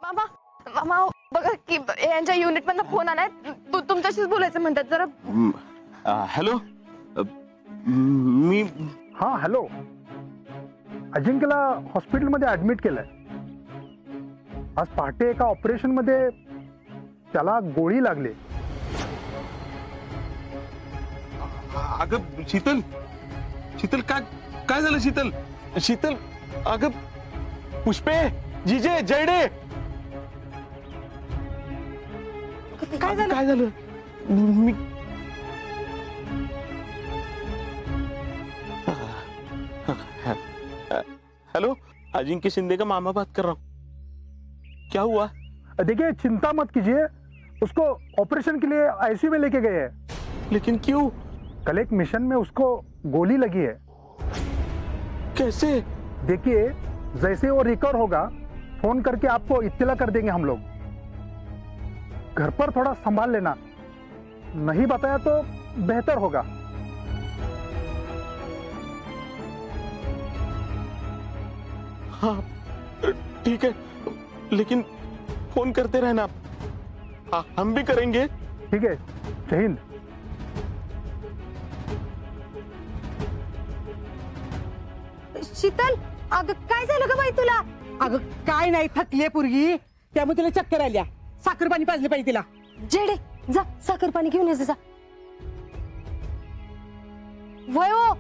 मामा मामा बघा की यांच्या युनिट मधनं फोन आलाय, तुमच्याशीच बोलायचं म्हणतात जरा. हॅलो मी. हा हॅलो, अजिंक्यला हॉस्पिटलमध्ये ऍडमिट केलंय. आज पहाटे एका ऑपरेशन मध्ये त्याला गोळी लागली. अगं शीतल, शीतल काय झालं? शीतल शीतल अगं पुष्पे, जीजे, जयडे, काय झालं? काय झालं? मी हेलो, अजिंक्य शिंदे का मामा बात कर रहा हूँ. क्या हुआ? देखिए चिंता मत कीजिए, उसको ऑपरेशन के लिए आईसीयू में लेके गए हैं. लेकिन क्यों? कल एक मिशन में उसको गोली लगी है. कैसे? देखिए जैसे वो रिकवर होगा फोन करके आपको इत्तला कर देंगे हम लोग. घर पर थोड़ा संभाल लेना, नहीं बताया तो बेहतर होगा. हाँ ठीक है, लेकिन फोन करते रहना. हाँ हम भी करेंगे. ठीक है, जय हिंद. शीतल अगं काय झालं ग बाई तुला? अगं काय नाही, थकली पोरगी, त्यामुळे तिला चक्कर आल्या. साखर पाणी पाजले पाहिजे तिला. जेडे जा साखर पाणी घेऊन ये जा. वय हो,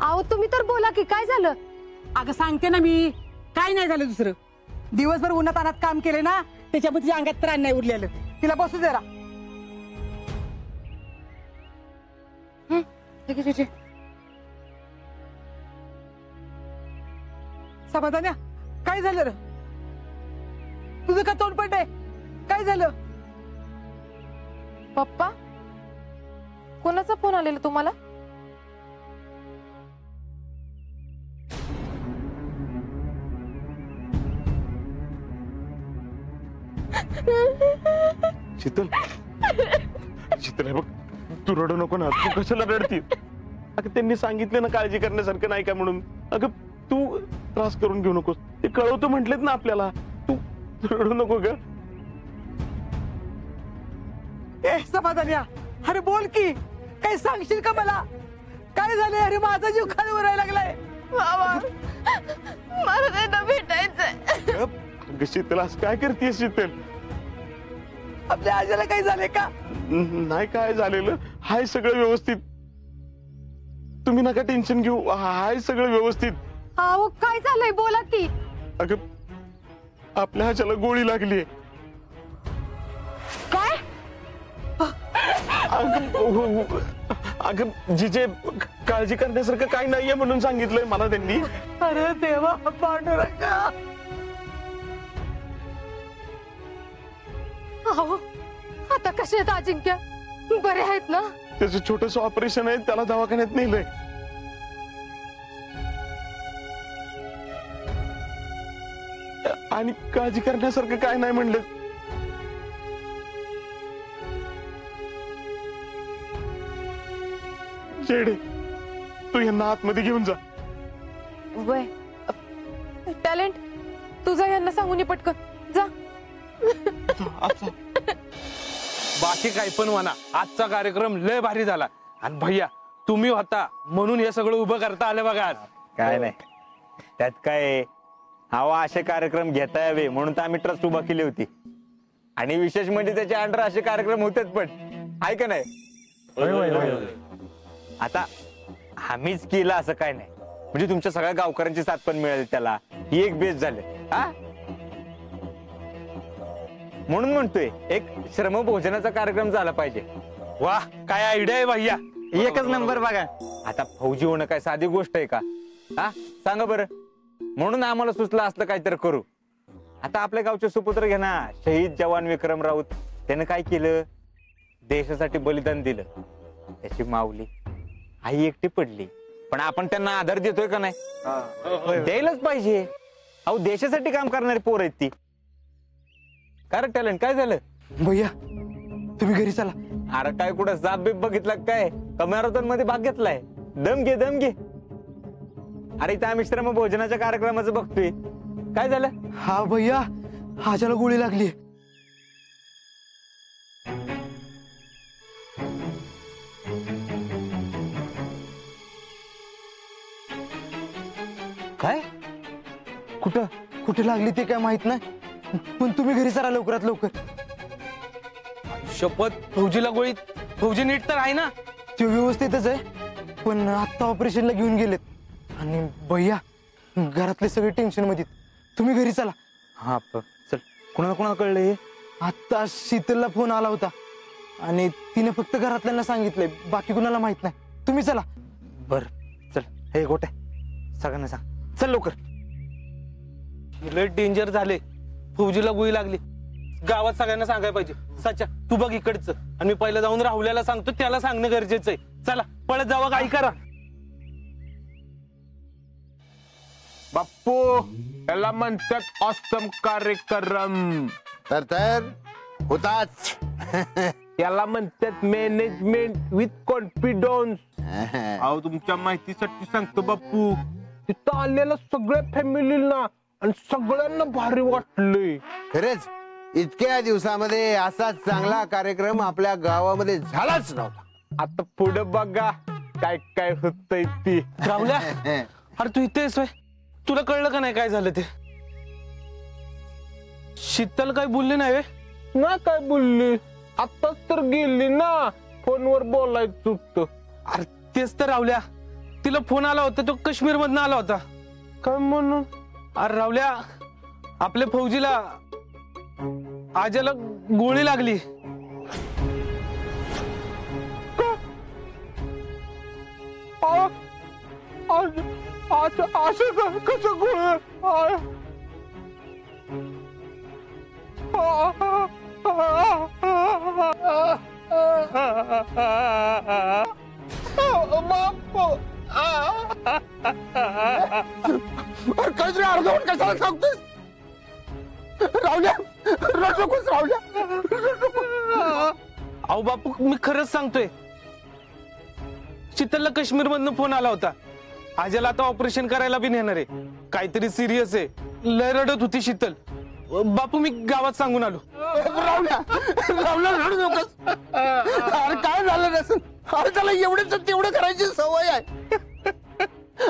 अहो तुम्ही तर बोला की काय झालं? अगं सांगते ना मी, काय नाही झालं दुसरं. दिवसभर उन्हात अनात काम केले ना, त्याच्यामुळे तिच्या अंगात त्राण नाही उरलेलं. तिला बसू जरा. समाधान्या, काय झालं रे? तुझं का तोंड पडलंय? काय झालं? पप्पा, कोणाचा फोन आलेला तुम्हाला? शीतल, शीतल हे बघ, तू रडू नको ना. तू कशाला रडती? अगं त्यांनी सांगितले ना काळजी करण्यासारखं नाही का म्हणून. अगं तू त्रास करून घेऊ नकोस. ते कळवतो म्हटलेत ना आपल्याला. तू रडू नको ग. ए समाधान्या, अरे बोल की, काय सांगशील का मला? काय झालंय? अरे माझा जीव खाली वरायला लागलाय. बाबा मला त्यांना भेटायचंय. अगं शीतल असं काय करतेस? शीतल आपल्या आजीला काय झालंय का? नाही काय झालेलं, हाय सगळं व्यवस्थित. तुम्ही नका टेन्शन घेऊ, हाय सगळं व्यवस्थित. अहो काय झालंय बोला की. अगं आपल्या ह्याच्याला गोळी लागली. काय? अगं जिजे, काळजी करण्यासारखं काही नाहीये म्हणून सांगितलंय मला त्यांनी. अरे देवा, पांडुरंगा. अहो आता कसे आहेत अजिंक्य? बरे आहेत ना? त्याचं छोटस ऑपरेशन आहे, त्याला दवाखान्यात नेलंय. आणि काळजी करण्यासारखं काय नाही म्हणलं. जेडे, तू यांना आतमध्ये घेऊन जा. वय टॅलेंट, तुझा यांना सांगून ये पटकन जा. बाकी काय पण म्हणा, आजचा कार्यक्रम लय भारी झाला. आणि भैया तुम्ही होता म्हणून हे सगळं उभं करता आलं बघा आज. काय नाही त्यात काय, हवा असे कार्यक्रम घेता यावे म्हणून तर आम्ही ट्रस्ट उभा केली होती. आणि विशेष म्हणजे त्याच्या अंडर असे कार्यक्रम होतेच पण, आहे का नाही? आता आम्हीच केलं असं काय नाही, म्हणजे तुमच्या सगळ्या गावकऱ्यांची साथ पण मिळाली त्याला, ही एक बेस झाले. हा म्हणून म्हणतोय एक श्रमभोजनाचा कार्यक्रम झाला पाहिजे. वाह, काय आयडिया आहे भैया, एकच नंबर बघा. आता फौजी होणं काय साधी गोष्ट आहे का? हा सांगा बरं. म्हणून आम्हाला सुचलं असलं काहीतरी करू. आता आपल्या गावचे सुपुत्र घे ना, शहीद जवान विक्रम राऊत. त्याने काय केलं? देशासाठी बलिदान दिलं. त्याची माऊली आई एकटी पडली, पण आपण त्यांना आधार देतोय का नाही? द्यायलाच पाहिजे. अहो देशासाठी काम करणारी पोर आहेत ती. काय टॅलेंट, काय झालं? भैया तुम्ही घरी चला. अरे काय कुठं साप बीप बघितला काय? मॅरेथॉन मध्ये भाग घेतलाय? दम घे दम घे. अरे इथं आम्ही श्रम भोजनाच्या कार्यक्रमाचं बघतोय. काय झालं? हा भैया, हाजाला गोळी लागली. काय? कुठं कुठे लागली ते काय माहित नाही, पण तुम्ही घरी चला लवकरात लवकर. शपथ, फौजीला गोळी. फौजी नीट तर आहे ना? ते व्यवस्थितच आहे, पण आत्ता ऑपरेशनला घेऊन गेलेत. आणि भैया घरातले सगळे टेन्शन मध्ये. तुम्ही घरी चला. हा चल. कुणाला कुणाला कळलं हे? आत्ता शीतलला फोन आला होता आणि तिने फक्त घरातल्यांना सांगितलंय, बाकी कुणाला माहित नाही. तुम्ही चला. बर चल. हे गोट्या सगळ्यांना सांग. चल लवकर. लय डेंजर झाले. फौजीला गोळी लागली. गावात सगळ्यांना सांगायला पाहिजे. सच्या, तू बघ इकडचं, आणि मी पहिला जाऊन राहुल्याला सांगतो. त्याला सांगणं गरजेचं आहे. चला पळत जावा. काय करा बाप्पू, याला म्हणतात ऑसम कार्यक्रम. तर होताच. याला म्हणतात मॅनेजमेंट विथ कॉन्फिडन्स. अहो, तुमच्या माहितीसाठी सांगतो बाप्पू, तिथं आलेल्या सगळ्या फॅमिलीला आणि सगळ्यांना भारी वाटलंय. खरंच इतक्या दिवसामध्ये असा चांगला कार्यक्रम आपल्या गावामध्ये झालाच नव्हता. आता पुढे बघा काय काय होतंय ती. राहुल्या, अरे तू इथेच होय? तुला कळलं का नाही काय झालं ते? शीतल काय बोलली नाही व्हय? ना काय बोलली? आताच तर गेली ना, फोनवर बोलायचं होतं. अरे तेच तर राहुल्या, तिला फोन आला होता. तो काश्मीर मधनं आला होता. काय म्हणून? अरे राहुल्या, आपल्या फौजीला आजाला गोळी लागली. असं कसं गोळ? काहीतरी अर्धवट कशाला सांगतोस? राहुल्या, रडू नकोस राहुल्या. अहो बापू, मी खरंच सांगतोय. शीतलला काश्मीर मधनं फोन आला होता. आजाला आता ऑपरेशन करायला बी नेणार आहे. काहीतरी सिरियस आहे. लय रडत होती शीतल. बापू, मी गावात सांगून आलो. राहुल्या, राहुल्या रडू नकोस. अरे काय झालं नसेल? अरे त्याला एवढंच तेवढं करायची सवय आहे.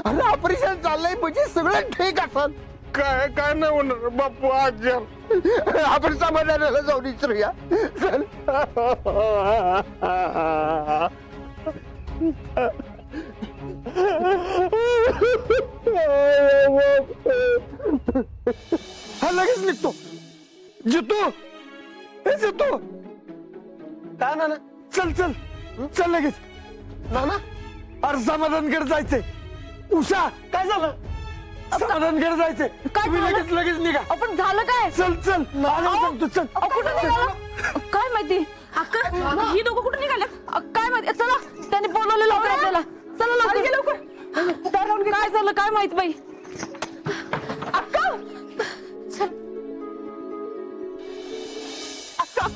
अरे ऑपरेशन चाललंय म्हणजे सगळं ठीक असत. काय काय नाही होणार बापू. आज आपण समाधानाला जाऊन विचारूया. चल. हा लगेच निघतो. जितो, हे जितो. काय ना? चल चल चल लगेच. नाना, अरे समाधानकडे जायचंय. उषा, काय झालं? समाधानकडे जायचंय. तुम्ही लगेच निघा. आपण झालं काय? चल चल. सांगतो चल. कुठं निघालं? काय माहिती? ही दोघं कुठं निघाले? काय माहिती? चला, त्यांनी बोलवलेलं होतं आपल्याला. चला लवकर. काय झालं काय माहित बाई? अक्का,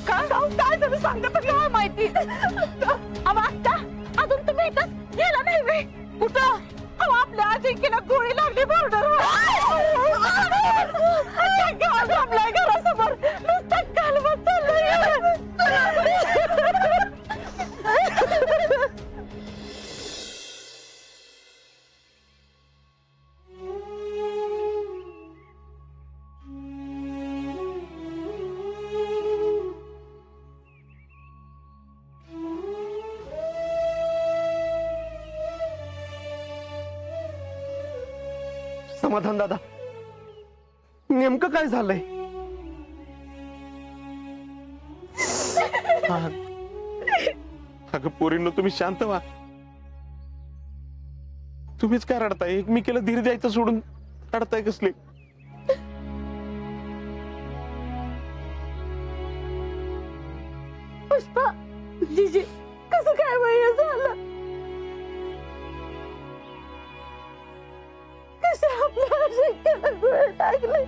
काय झालं सांगता पण काय माहिती? अक्का, अजून तुम्ही इथं गेला नाही बाई? कुठं? आपल्या अजिंक्यला गोळी लागली बॉर्डरवर. आपल्या घरासमोर नुसतं कालवत चाललंय. समाधान दादा, नेमकं काय झालंय? अगं पोरींनो, तुम्ही शांत व्हा. तुम्हीच काय रडताय? एकमेकीला धीर द्यायचं सोडून रडताय कसले? पुष्पा, जीजी, कसं काय बाई झालं? कसं आपल्या अजिंक्यला गोळी टाकली?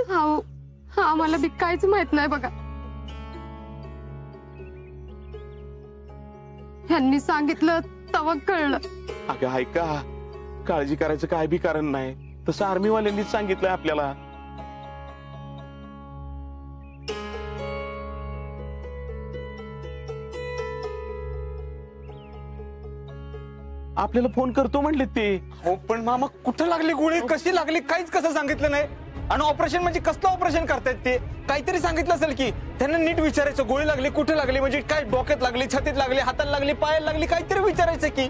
हा आम्हाला बी काहीच माहित नाही बघा. ह्यांनी सांगितलं तेव्हा कळलं. अगं ऐका, काळजी करायचं काय बी कारण नाही, तसं आर्मीवाल्यांनीच सांगितलंय आपल्याला. आपल्याला फोन करतो म्हणले ते. हो पण मामा कुठं लागली गोळी, कशी लागली, काहीच कसं सांगितलं नाही. आणि ऑपरेशन म्हणजे कसलं ऑपरेशन करतायत ते, काहीतरी सांगितलं असेल की. त्यांना नीट विचारायचं गोळी लागली कुठे लागली, म्हणजे काय डोक्यात लागली, छातीत लागली, हाताला लागली, पायाला लागली, काहीतरी विचारायचं की.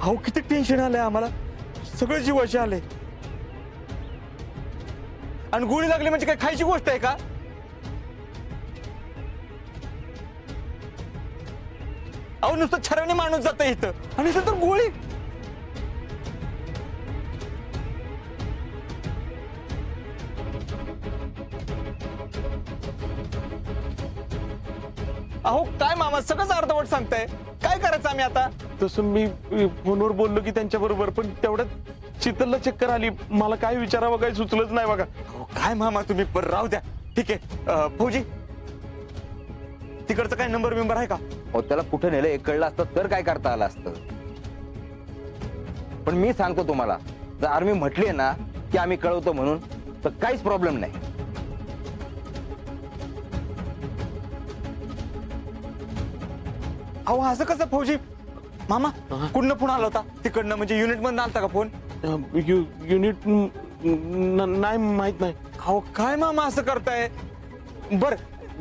अहो किती टेन्शन आलंय आम्हाला, सगळं जीवाशी आलंय. आणि गोळी लागली म्हणजे काय खायची गोष्ट आहे का? अहो नुसतं छराने माणूस जात इथं, आणि इथं तर गोळी. अहो काय मामा सगळंच अर्धवट सांगताय, काय करायचं आम्ही आता? तसं मी फोनवर बोललो की त्यांच्या बरोबर, पण तेवढ्यात शीतलला चक्कर आली. मला काय विचारावं काही सुचलंच नाही बघा. अहो काय मामा तुम्ही पण राहू द्या. ठीक आहे फौजी, तिकडचा काय नंबर बिंबर आहे का? हो त्याला कुठे नेलं एक कळलं असतं तर काय करता आलं असतं. पण मी सांगतो तुम्हाला, जर आर्मी म्हटली ना की आम्ही कळवतो म्हणून, तर काहीच प्रॉब्लेम नाही. अहो असं कसं फौजी? मामा कुठनं फोन आला होता तिकडनं, म्हणजे युनिट मधून आलता का फोन? युनिट नाही, माहित नाही. अहो काय मामा असं करताय? बर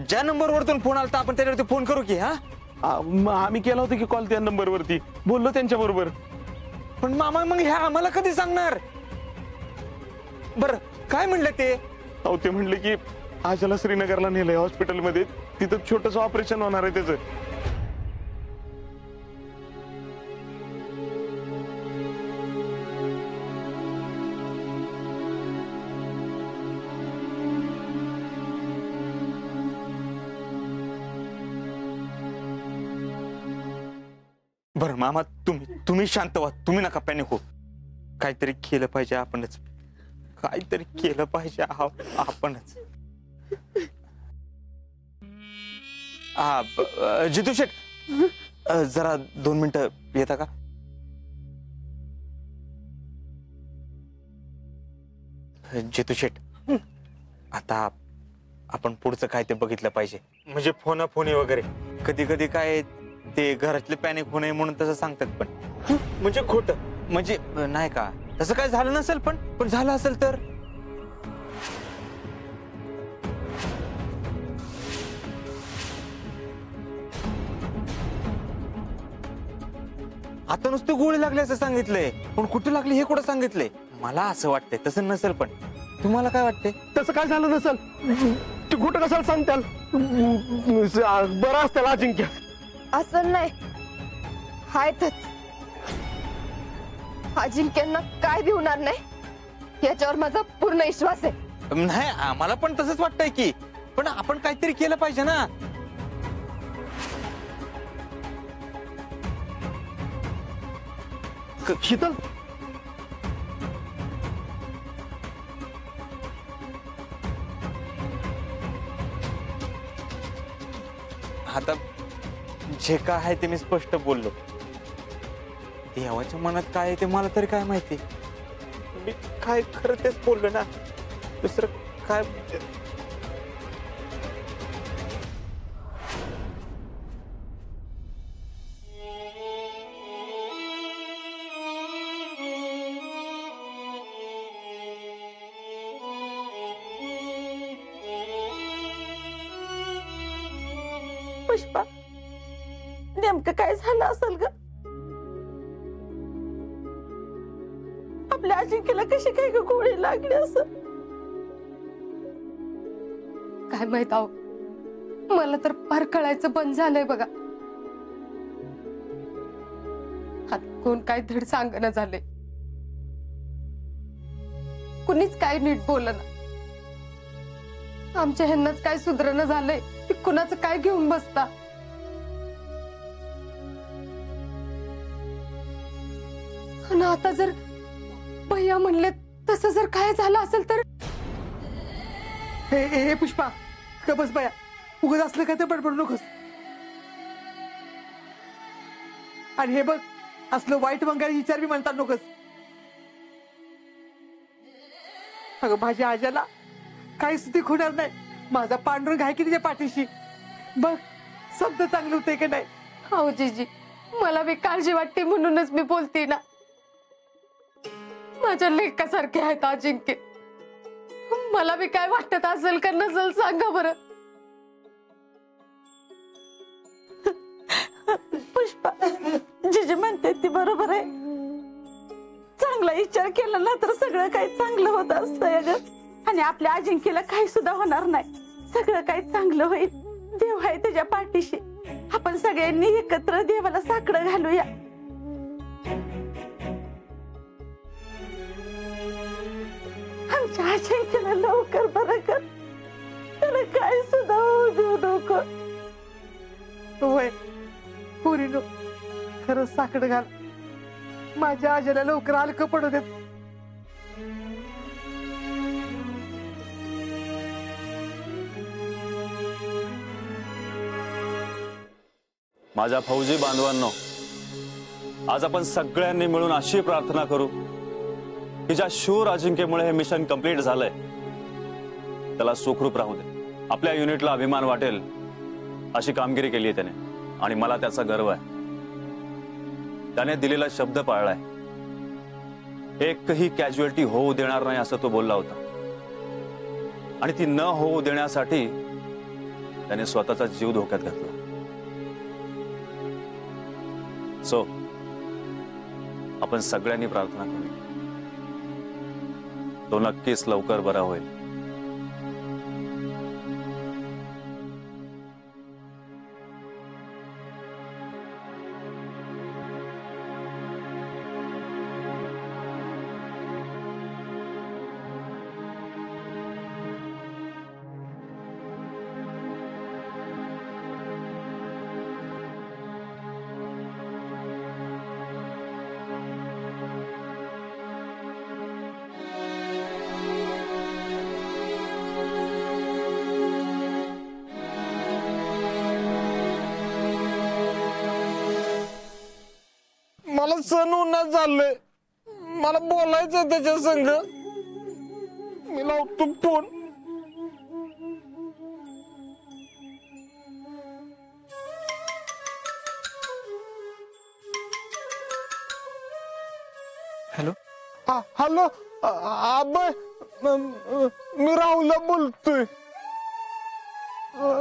ज्या नंबरवरतून फोन आलता आपण त्याच्यावरती फोन करू की? हा आम्ही केला होता की कॉल त्या नंबरवरती, बोललो त्यांच्या बरोबर. पण मामा मग ह्या आम्हाला कधी सांगणार? बर काय म्हणले ते? अहो ते म्हणले की आशाला श्रीनगरला नेलंय हॉस्पिटलमध्ये, तिथं छोटस ऑपरेशन होणार आहे त्याचं. बर मामा तुम्ही शांत व्हा, तुम्ही नका पॅनिक हो. काहीतरी केलं पाहिजे आपणच, काहीतरी केलं पाहिजे आपणच. जितू शेठ जरा 2 मिनिटं येता का? जितू शेठ आता आपण पुढचं काय ते बघितलं पाहिजे. म्हणजे फोनी वगैरे कधी कधी काय ते घरातले पॅनिक होऊ नये म्हणून तसं सांगतात, पण म्हणजे खोटं म्हणजे नाही का, तसं काय झालं नसेल, पण झालं असेल तर? आता नुसतं गोळी लागली असं सांगितलंय, पण कुठे लागली हे कुठं सांगितलंय? मला असं वाटतंय तसं नसेल, पण तुम्हाला काय वाटतंय? तसं काय झालं नसेल, ते खोटं कशाला सांगताल? बरं असतं अजिंक्य. असं नाही, हायतच. अजिंक्यांना काय भी होणार नाही याच्यावर माझा पूर्ण विश्वास आहे. नाही आम्हाला पण तसंच वाटतंय की, पण आपण काहीतरी केलं पाहिजे ना. शीतल आता जे काय आहे ते मी स्पष्ट बोललो. देवाच्या मनात काय आहे ते मला तरी काय माहिती. मी काय खरं तेच बोललो ना, दुसरं काय. पुष्पा नेमकं काय झालं असेल ग? आपल्या अजिंक्यला कशी काय गोळी लागली असं? काय माहित आहो, मला तर फार कळायचं बंद झालंय बघा. कोण काय धड सांगणं झालंय, कुणीच काय नीट बोलना. आमच्या ह्यांनाच काय सुधरणं झालंय, ते कुणाचं काय घेऊन बसता. आणि आता जर भैया म्हणले तसं जर काय झालं असेल तर हे पुष्पा का बस बाया उगाच असलं काय तर बडबडू नकोस. आणि हे बघ असलं वाईट वंगारी विचार बी म्हणतात नकोस. अगं माझ्या आज्याला काही सुद्धा होणार नाही. माझा पांडुरंग आहे की तिच्या पाठीशी. बघ शब्द चांगलं होते की नाही. हो जीजी, मला बी काळजी वाटते म्हणूनच मी बोलते ना. माझ्या लेकासारखे आहेत अजिंक्य. मला बी काय वाटत असेल का नसेल सांगा बरं. पुष्पा जिजे म्हणते ती बरोबर आहे. चांगला विचार केला ना तर सगळं काही चांगलं होत असतंय ग. आणि आपल्या अजिंक्यला काही सुद्धा होणार नाही. सगळं काही चांगलं होईल. देव आहे त्याच्या पाठीशी. आपण सगळ्यांनी एकत्र देवाला साकडं घालूया. आमच्या अजिंक्यला लवकर बरं कर. त्याला काय सुद्धा होऊ देऊ नको. होय पुरीनो खरंच साकडं घाल. माझ्या आजीला लवकर हलकं पडू देत. माझ्या फौजी बांधवांनो, आज आपण सगळ्यांनी मिळून अशी प्रार्थना करू की ज्या शूर अजिंक्यमुळे हे मिशन कंप्लीट झालंय त्याला सुखरूप राहू दे. आपल्या युनिटला अभिमान वाटेल अशी कामगिरी केली आहे त्याने आणि मला त्याचा गर्व आहे. त्याने दिलेला शब्द पाळलाय. एकही कॅज्युअलिटी होऊ देणार नाही असं तो बोलला होता. आणि ती न होऊ देण्यासाठी त्याने स्वतःचा जीव धोक्यात घातला. सो आपण सगळ्यांनी प्रार्थना करू तो नक्कीच लवकर बरा होईल. मला सण उन्हात झालंय. मला बोलायचं त्याच्या संग. मी लावतो फोन. हॅलो हॅलो आबा, मी राहुलला बोलतोय.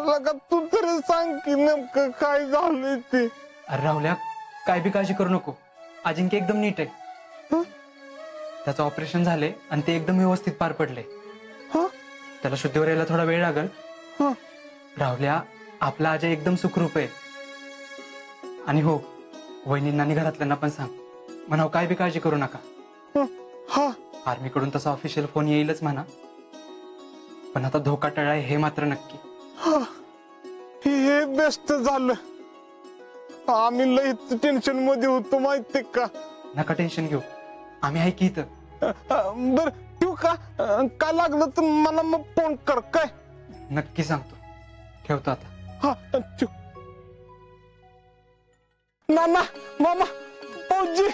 लगा तू तरी सांग की नेमकं काय झालंय ते. अरे राहुल्या काय बी काळजी करू नको. अजिंक्य एकदम नीट आहे. त्याचं ऑपरेशन झालंय आणि ते एकदम व्यवस्थित पार पडले. त्याला शुद्धीवर यायला थोडा वेळ लागेल. राहुल्या आपला अजय एकदम सुखरूप आहे. आणि हो वहिनींना आणि घरातल्यांना पण सांग म्हणा काय बी काळजी करू नका. आर्मीकडून तसा ऑफिशियल फोन येईलच म्हणा. पण आता धोका टळाय हे मात्र नक्की. हे बेस्ट झालं. आम्ही लई टेन्शन मध्ये होतो माहितीये का. नका टेन्शन घेऊ, आम्ही आहे की इथं. बर ठेवू का. काय लागलं तर मला मग फोन कर. काय नक्की सांगतो. ठेवतो आता. हा ठेव. नाना मामा फौजी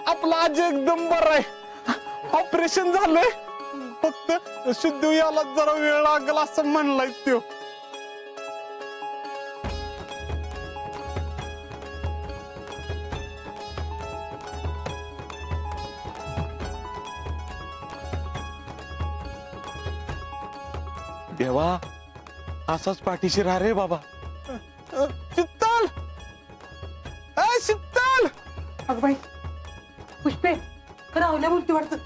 आपला आज एकदम बरा आहे. ऑपरेशन झालंय. फक्त शुद्ध याला जरा वेळ लागेल असं म्हणलाय तो. देवा असाच पाठीशी राहा रे बाबा. शीतल, शीतल. अगं बाई पुष्पे राहुल्या बोलती वाटतं.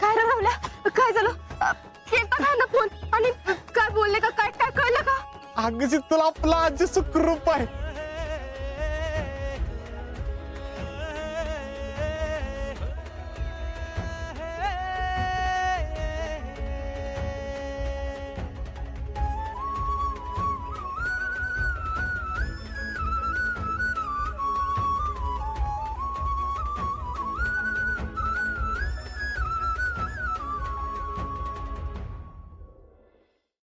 काय रे राहुल्या, काय झालं. केलता काय ना फोन आणि काय बोलले का काय काय कळलं का. अगं शीतल आपला आज सुखरूप आहे.